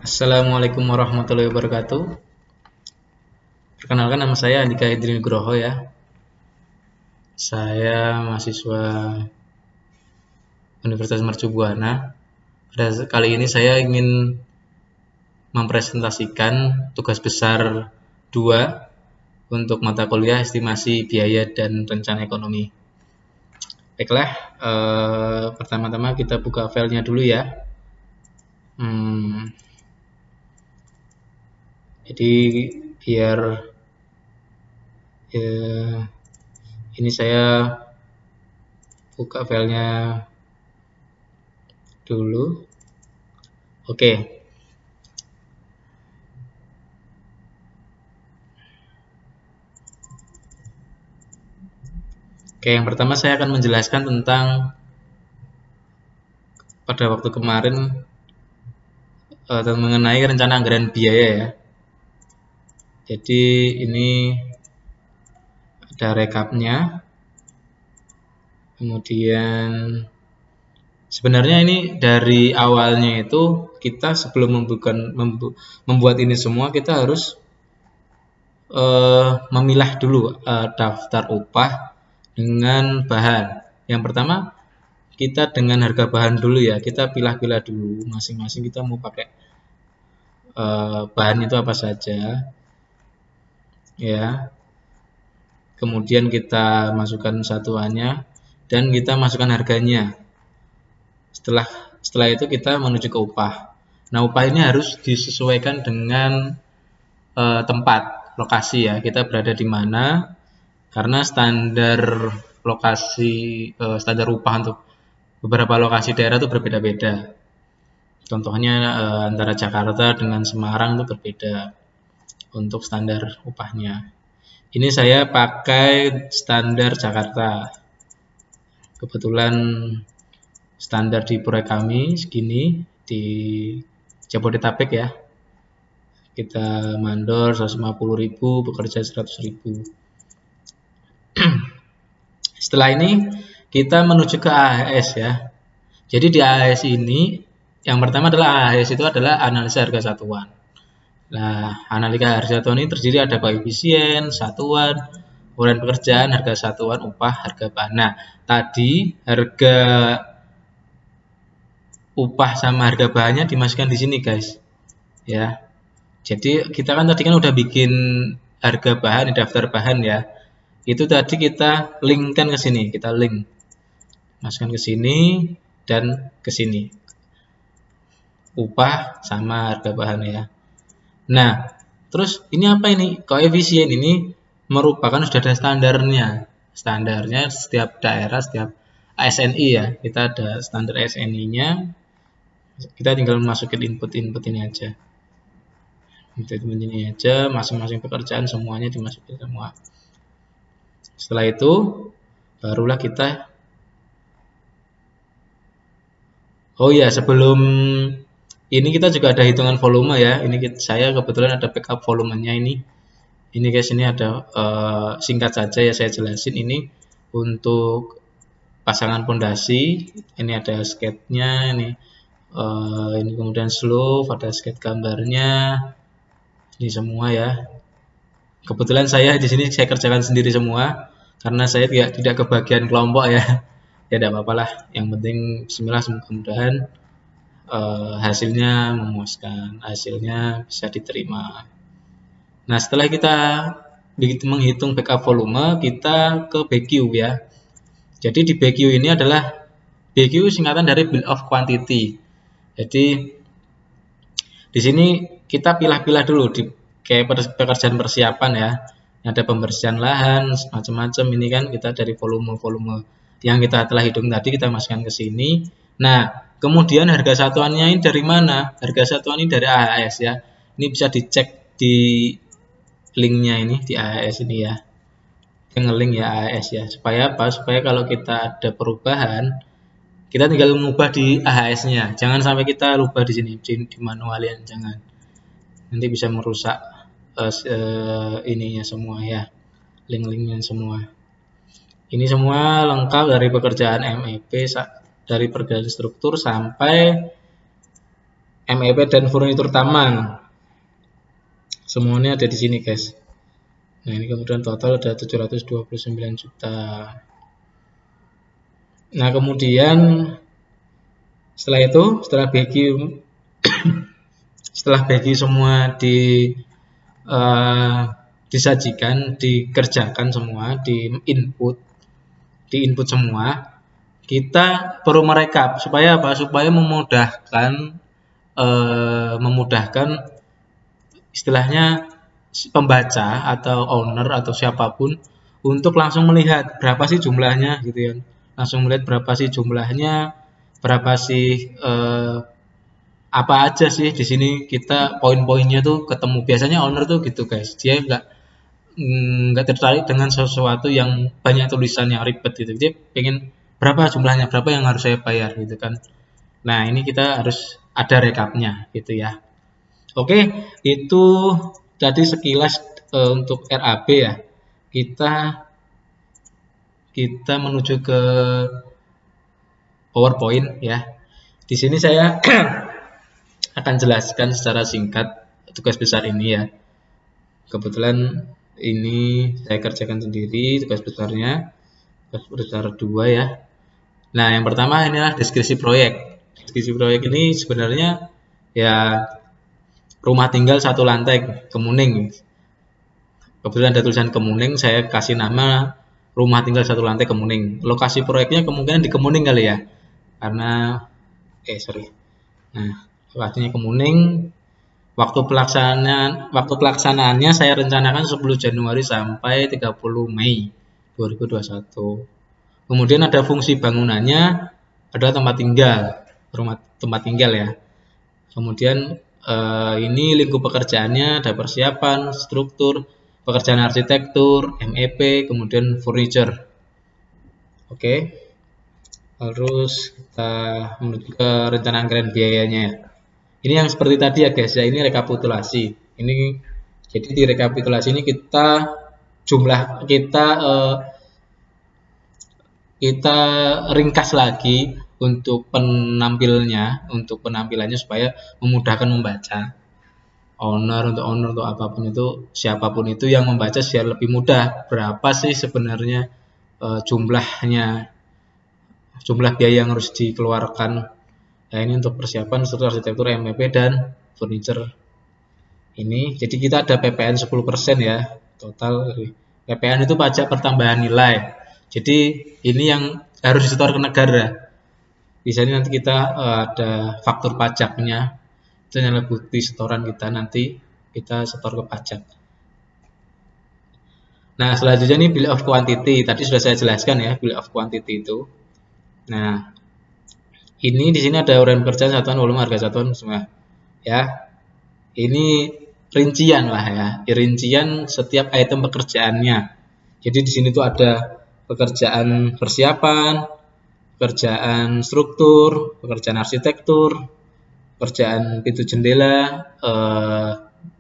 Assalamualaikum warahmatullahi wabarakatuh. Perkenalkan, nama saya Andika Hidri Nugroho ya. Saya mahasiswa Universitas Mercu Buana. Pada kali ini saya ingin mempresentasikan tugas besar 2 untuk mata kuliah estimasi biaya dan rencana ekonomi. Baiklah, pertama-tama kita buka filenya dulu ya. Jadi biar ini saya buka filenya dulu. Oke. Oke, yang pertama saya akan menjelaskan tentang pada waktu kemarin mengenai rencana anggaran biaya ya. Jadi ini ada rekapnya. Kemudian sebenarnya ini dari awalnya itu kita sebelum membuat ini semua kita harus memilah dulu daftar upah dengan bahan. Yang pertama kita dengan harga bahan dulu ya, kita pilah-pilah dulu masing-masing kita mau pakai bahan itu apa saja ya. Kemudian kita masukkan satuannya dan kita masukkan harganya. Setelah itu kita menuju ke upah. Nah, upah ini harus disesuaikan dengan tempat, lokasi ya. Kita berada di mana? Karena standar lokasi, standar upah untuk beberapa lokasi daerah itu berbeda-beda. Contohnya antara Jakarta dengan Semarang itu berbeda untuk standar upahnya. Ini saya pakai standar Jakarta. Kebetulan standar di proyek kami segini di Jabodetabek ya. Kita mandor 150.000, bekerja 100.000. Setelah ini kita menuju ke AHS ya. Jadi di AHS ini yang pertama adalah AHS itu adalah analisa harga satuan. Nah, analisa harga satuan ini terdiri ada koefisien, satuan, uraian pekerjaan, harga satuan, upah, harga bahan. Nah, tadi harga upah sama harga bahannya dimasukkan di sini, guys. Ya. Jadi kita kan tadi kan udah bikin harga bahan di daftar bahan ya. Itu tadi kita linkkan ke sini, kita link. Masukkan ke sini dan ke sini. Upah sama harga bahan ya. Nah, terus ini apa ini? Koefisien ini merupakan sudah ada standarnya. Standarnya setiap daerah, setiap ASNI ya. Kita ada standar ASNI-nya. Kita tinggal masukin input ini aja. Input ini aja, masing-masing pekerjaan semuanya dimasukin semua. Setelah itu barulah kita sebelum ini kita juga ada hitungan volume ya. Ini saya kebetulan ada backup volumenya ini. Ini guys, ini ada singkat saja ya saya jelasin. Ini untuk pasangan pondasi. Ini ada sketnya ini kemudian slope, ada sketch gambarnya. Ini semua ya. Kebetulan saya di sini saya kerjakan sendiri semua karena saya tidak kebagian kelompok ya. Ya tidak apa-apa lah. Yang penting bismillah, mudah-mudahan hasilnya memuaskan, hasilnya bisa diterima. Nah, setelah kita menghitung backup volume, kita ke BQ ya. Jadi di BQ ini adalah BQ singkatan dari bill of quantity. Jadi di sini kita pilah-pilah dulu di kayak pekerjaan persiapan ya. Ada pembersihan lahan, macam-macam. Ini kan kita dari volume-volume yang kita telah hitung tadi kita masukkan ke sini. Nah, kemudian harga satuannya ini dari mana? Harga satuan ini dari AHS ya. Ini bisa dicek di linknya ini di AHS ini ya. Kita ngelink ya AHS ya. Supaya apa? Supaya kalau kita ada perubahan, kita tinggal mengubah di AHS-nya. Jangan sampai kita rubah di sini di manualin, jangan. Nanti bisa merusak ininya semua ya. Link-linknya semua. Ini semua lengkap dari pekerjaan MEP dari pergerakan struktur sampai MEP dan furnitur taman. Semuanya ada di sini, guys. Nah, ini kemudian total ada 729 juta. Nah, kemudian setelah itu, setelah bagi semua disajikan, dikerjakan semua, di input semua, kita perlu merekap supaya apa? Supaya memudahkan istilahnya pembaca atau owner atau siapapun untuk langsung melihat berapa sih jumlahnya gitu ya. Langsung melihat berapa sih jumlahnya, berapa sih apa aja sih di sini kita poin-poinnya tuh ketemu. Biasanya owner tuh gitu, guys. Dia nggak tertarik dengan sesuatu yang banyak tulisan yang ribet gitu. Dia pengen berapa jumlahnya, berapa yang harus saya bayar gitu kan. Nah, ini kita harus ada rekapnya gitu ya. Oke, itu tadi sekilas untuk RAB ya. Kita menuju ke PowerPoint ya. Di sini saya akan jelaskan secara singkat tugas besar ini ya. Kebetulan ini saya kerjakan sendiri tugas besarnya, tugas besar 2 ya. Nah, yang pertama inilah deskripsi proyek. Deskripsi proyek ini sebenarnya ya rumah tinggal satu lantai Kemuning. Kebetulan ada tulisan Kemuning, saya kasih nama rumah tinggal satu lantai Kemuning. Lokasi proyeknya kemungkinan di Kemuning kali ya. Karena Nah, lokasinya Kemuning. Waktu pelaksanaannya saya rencanakan 10 Januari sampai 30 Mei 2021. Kemudian ada fungsi bangunannya, ada tempat tinggal ya. Kemudian ini lingkup pekerjaannya, ada persiapan, struktur, pekerjaan arsitektur, MEP, kemudian furniture. Oke. Terus kita menuju ke rencana anggaran biayanya. Ini yang seperti tadi ya guys ya, ini rekapitulasi. Jadi di rekapitulasi ini kita ringkas lagi untuk penampilannya supaya memudahkan membaca. Untuk apapun itu, siapapun itu yang membaca biar lebih mudah. Berapa sih sebenarnya jumlah biaya yang harus dikeluarkan. Nah, ini untuk persiapan struktur arsitektur MEP dan furniture. Ini jadi kita ada PPN 10% ya total. PPN itu pajak pertambahan nilai. Jadi ini yang harus disetor ke negara. Di sini nanti kita ada faktur pajaknya. Itu adalah bukti setoran kita, nanti kita setor ke pajak. Nah, selanjutnya ini bill of quantity. Tadi sudah saya jelaskan ya bill of quantity itu. Nah, ini di sini ada uraian pekerjaan, satuan volume, harga satuan semua. Ya. Ini rincian lah ya. Rincian setiap item pekerjaannya. Jadi di sini tuh ada pekerjaan persiapan, pekerjaan struktur, pekerjaan arsitektur, pekerjaan pintu jendela,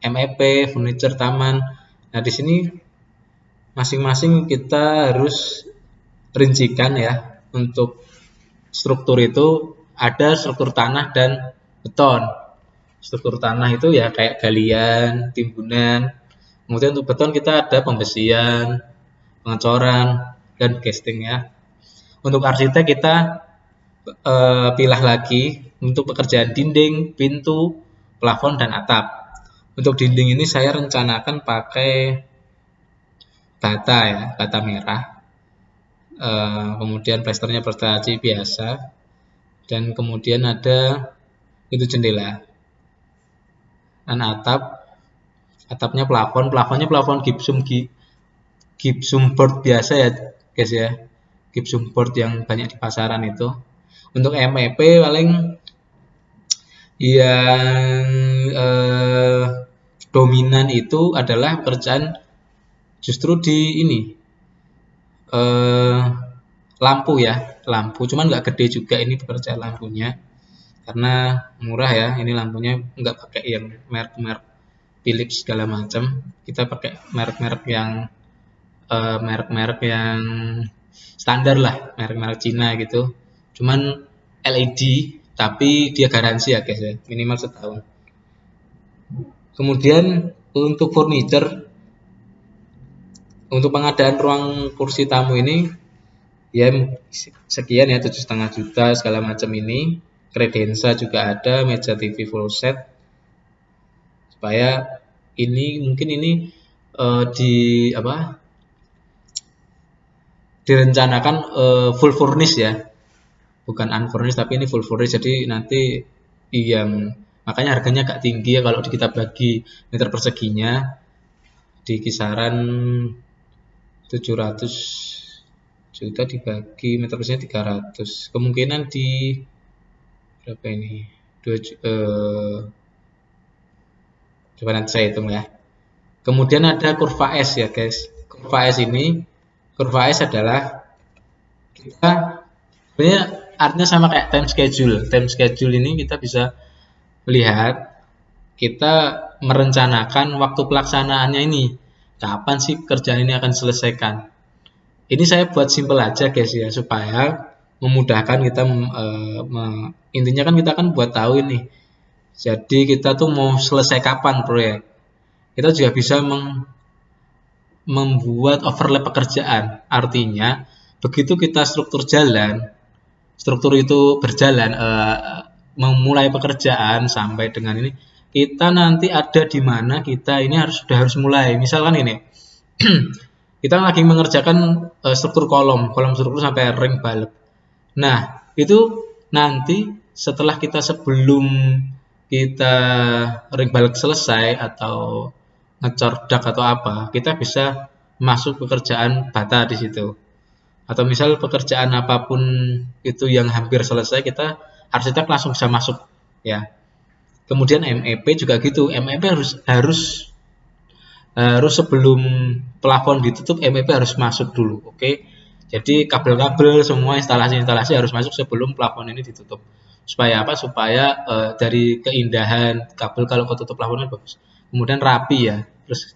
MEP, furniture taman. Nah, di sini masing-masing kita harus rincikan ya. Untuk struktur itu ada struktur tanah dan beton. Struktur tanah itu ya kayak galian, timbunan. Kemudian untuk beton kita ada pembesian, pengecoran, dan casting ya. Untuk arsitek kita pilah lagi untuk pekerjaan dinding, pintu, plafon, dan atap. Untuk dinding ini saya rencanakan pakai bata merah. Kemudian plasternya plaster biasa, dan kemudian ada pintu jendela. Dan atapnya plafonnya plafon gipsum board biasa ya guys ya, gipsum board yang banyak di pasaran itu. Untuk MEP paling yang dominan itu adalah pekerjaan justru di ini lampu, cuman nggak gede juga ini pekerjaan lampunya karena murah ya. Ini lampunya nggak pakai yang merek-merek Philips segala macam, kita pakai merek-merek yang standar lah, merek-merek Cina gitu. Cuman LED tapi dia garansi ya guys ya, minimal setahun. Kemudian untuk furniture, untuk pengadaan ruang kursi tamu ini ya sekian ya, 7,5 juta segala macam ini. Kredensa juga ada, meja TV full set, supaya ini mungkin ini di apa direncanakan full furnish ya, bukan unfurnished tapi ini full furnish. Jadi nanti yang makanya harganya agak tinggi ya kalau kita bagi meter perseginya di kisaran 700 juta dibagi meter perseginya 300, kemungkinan di berapa ini 2 coba nanti saya hitung ya. Kemudian ada kurva S ya guys. Kurva S adalah kita sebenarnya artinya sama kayak time schedule. Time schedule ini kita bisa melihat kita merencanakan waktu pelaksanaannya ini. Kapan sih pekerjaan ini akan selesaikan? Ini saya buat simple aja guys ya, supaya memudahkan kita intinya kan kita kan buat tahu ini. Jadi kita tuh mau selesai kapan proyek. Kita juga bisa membuat overlap pekerjaan. Artinya begitu kita struktur itu berjalan, memulai pekerjaan sampai dengan ini, kita nanti ada di mana kita ini sudah harus mulai. Misalkan ini kita lagi mengerjakan struktur kolom struktur sampai ring balok. Nah itu nanti setelah sebelum kita ring balok selesai atau ngecor dak atau apa, kita bisa masuk pekerjaan bata di situ. Atau misal pekerjaan apapun itu yang hampir selesai, kita arsitek langsung bisa masuk ya. Kemudian MEP juga gitu. MEP harus sebelum plafon ditutup, MEP harus masuk dulu. Oke. Jadi kabel-kabel semua instalasi harus masuk sebelum plafon ini ditutup. Supaya apa? Supaya dari keindahan kabel kalau ketutup plafonnya bagus. Kemudian rapi ya. Terus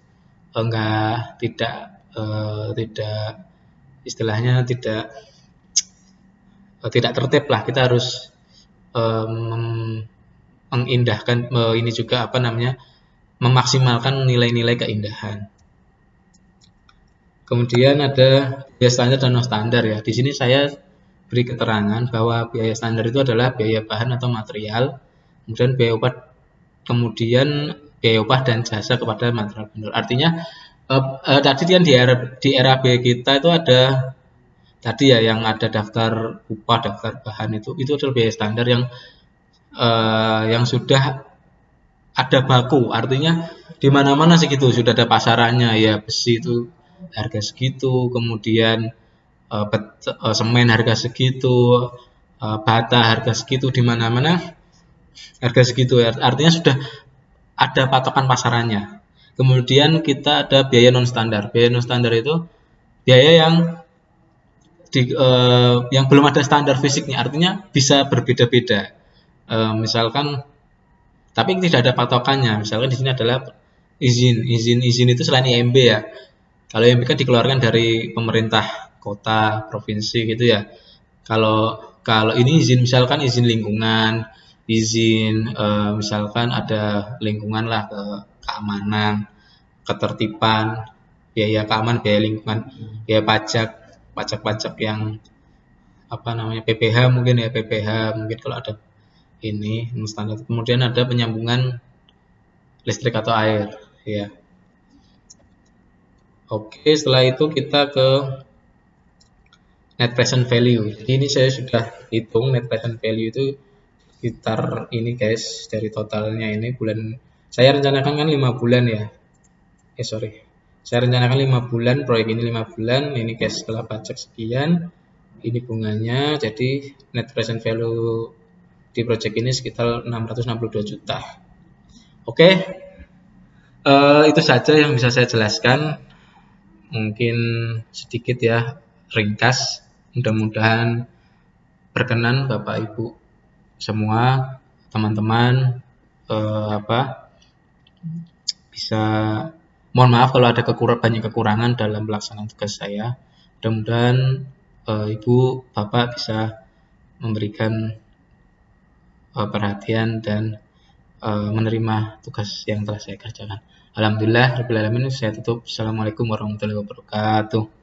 tidak istilahnya tidak tertib lah. Kita harus mengindahkan ini juga memaksimalkan nilai-nilai keindahan. Kemudian ada biaya standar dan non standar ya. Di sini saya beri keterangan bahwa biaya standar itu adalah biaya bahan atau material, kemudian biaya upah dan jasa kepada material vendor. Artinya tadi kan di RAB kita itu ada tadi ya yang ada daftar upah, daftar bahan itu adalah biaya standar yang sudah ada baku. Artinya di mana-mana segitu sudah ada pasarannya ya, besi itu harga segitu, kemudian semen harga segitu, bata harga segitu, di mana-mana harga segitu. Artinya sudah ada patokan pasarannya. Kemudian kita ada biaya non standar. Biaya non standar itu biaya yang belum ada standar fisiknya, artinya bisa berbeda-beda. Misalkan, tapi tidak ada patokannya. Misalkan di sini adalah izin itu selain IMB ya. Kalau IMB kan dikeluarkan dari pemerintah kota, provinsi gitu ya. Kalau ini izin, misalkan izin lingkungan, izin misalkan ada lingkungan lah, keamanan, ketertiban, biaya keamanan, biaya lingkungan, biaya pajak yang PPH mungkin ya, PPH mungkin kalau ada ini standar. Kemudian ada penyambungan listrik atau air ya. Oke, setelah itu kita ke net present value. Jadi ini saya sudah hitung net present value itu sekitar ini guys, dari totalnya ini bulan, saya rencanakan kan 5 bulan ya. Saya rencanakan 5 bulan, proyek ini 5 bulan, ini guys setelah pajak sekian, ini bunganya, jadi net present value di proyek ini sekitar 662 juta. Oke, itu saja yang bisa saya jelaskan. Mungkin sedikit ya, ringkas. Mudah-mudahan berkenan Bapak Ibu semua, teman-teman, bisa, mohon maaf kalau ada banyak kekurangan dalam pelaksanaan tugas saya. Mudah-mudahan Ibu Bapak bisa memberikan perhatian dan menerima tugas yang telah saya kerjakan. Alhamdulillah, rabbil alamin. Saya tutup. Assalamualaikum warahmatullahi wabarakatuh.